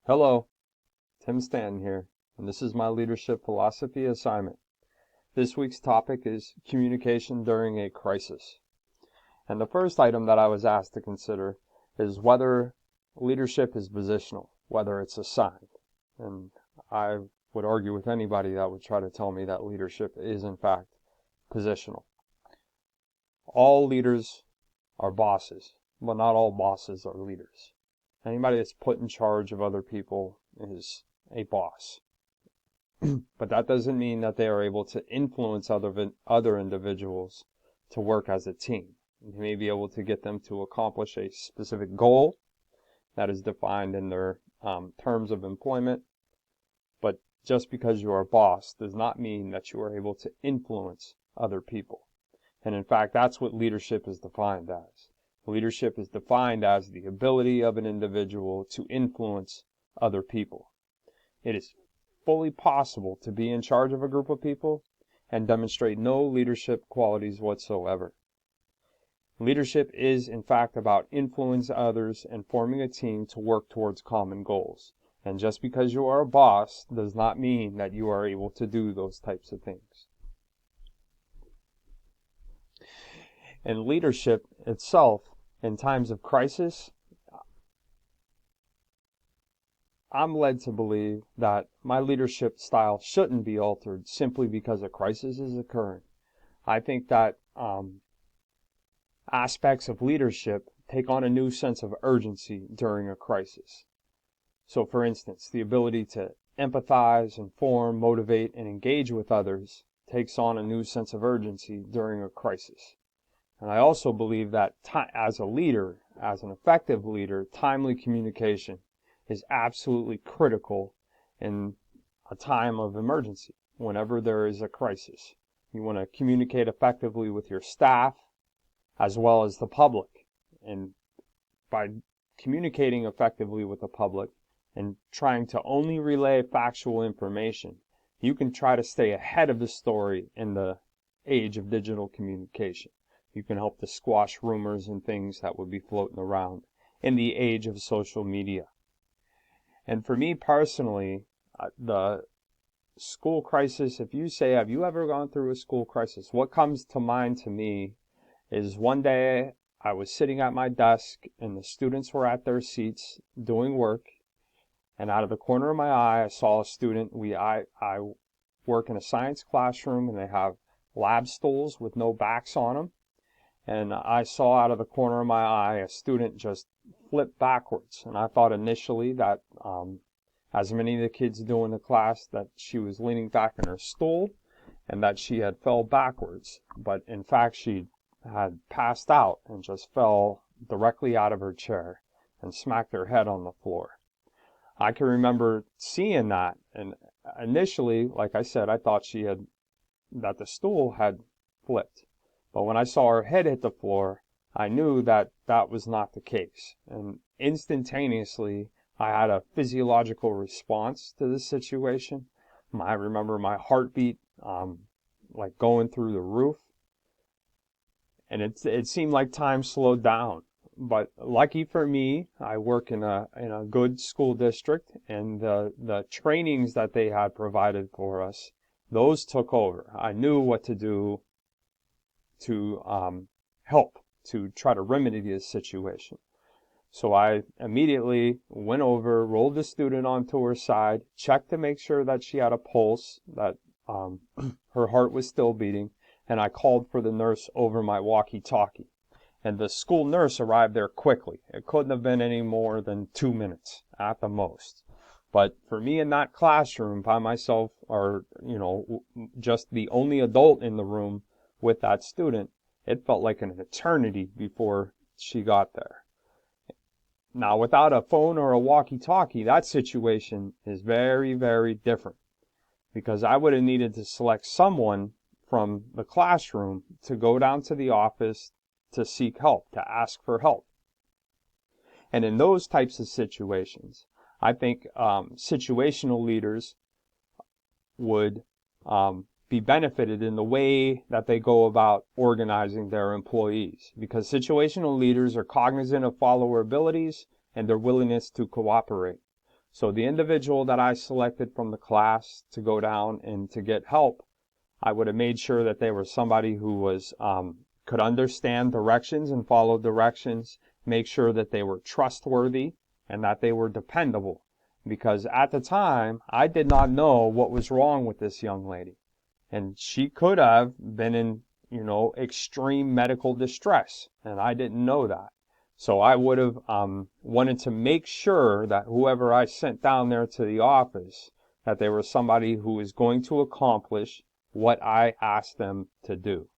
Hello, Tim Stanton here, and this is my leadership philosophy assignment. This week's topic is communication during a crisis. And the first item that I was asked to consider is whether leadership is positional, whether it's assigned. And I would argue with anybody that would try to tell me that leadership is in fact positional. All leaders are bosses, but not all bosses are leaders. Anybody that's put in charge of other people is a boss. But that doesn't mean that they are able to influence other individuals to work as a team. You may be able to get them to accomplish a specific goal that is defined in their terms of employment. But just because you are a boss does not mean that you are able to influence other people. And in fact, that's what leadership is defined as. Leadership is defined as the ability of an individual to influence other people. It is fully possible to be in charge of a group of people and demonstrate no leadership qualities whatsoever. Leadership is, in fact, about influencing others and forming a team to work towards common goals. And just because you are a boss does not mean that you are able to do those types of things. And leadership itself, in times of crisis, I'm led to believe that my leadership style shouldn't be altered simply because a crisis is occurring. I think that aspects of leadership take on a new sense of urgency during a crisis. So, for instance, the ability to empathize, inform, motivate, and engage with others takes on a new sense of urgency during a crisis. And I also believe that as a leader, as an effective leader, timely communication is absolutely critical in a time of emergency, whenever there is a crisis. You want to communicate effectively with your staff as well as the public. And by communicating effectively with the public and trying to only relay factual information, you can try to stay ahead of the story in the age of digital communication. You can help to squash rumors and things that would be floating around in the age of social media. And for me personally, the school crisis, if you say, have you ever gone through a school crisis? What comes to mind to me is one day I was sitting at my desk and the students were at their seats doing work. And out of the corner of my eye, I saw a student. I work in a science classroom and they have lab stools with no backs on them. And I saw out of the corner of my eye a student just flip backwards. And I thought initially that, as many of the kids do in the class, that she was leaning back in her stool and that she had fell backwards. But in fact, she had passed out and just fell directly out of her chair and smacked her head on the floor. I can remember seeing that, and initially, like I said, I thought that the stool had flipped. But when I saw her head hit the floor, I knew that that was not the case. And instantaneously, I had a physiological response to this situation. I remember my heartbeat like going through the roof. And it seemed like time slowed down. But lucky for me, I work in a good school district, and the trainings that they had provided for us, those took over. I knew what to do to help, to try to remedy this situation. So I immediately went over, rolled the student onto her side, checked to make sure that she had a pulse, that her heart was still beating, and I called for the nurse over my walkie-talkie. And the school nurse arrived there quickly. It couldn't have been any more than 2 minutes at the most. But for me in that classroom by myself, or, just the only adult in the room with that student, it felt like an eternity before she got there. Now, without a phone or a walkie-talkie, that situation is very, very different, because I would have needed to select someone from the classroom to go down to the office to seek help, to ask for help. And in those types of situations, I think situational leaders would be benefited in the way that they go about organizing their employees, because situational leaders are cognizant of follower abilities and their willingness to cooperate. So the individual that I selected from the class to go down and to get help, I would have made sure that they were somebody who was could understand directions and follow directions, make sure that they were trustworthy and that they were dependable. Because at the time, I did not know what was wrong with this young lady. And she could have been in, extreme medical distress, and I didn't know that. So I would have wanted to make sure that whoever I sent down there to the office, that they were somebody who was going to accomplish what I asked them to do.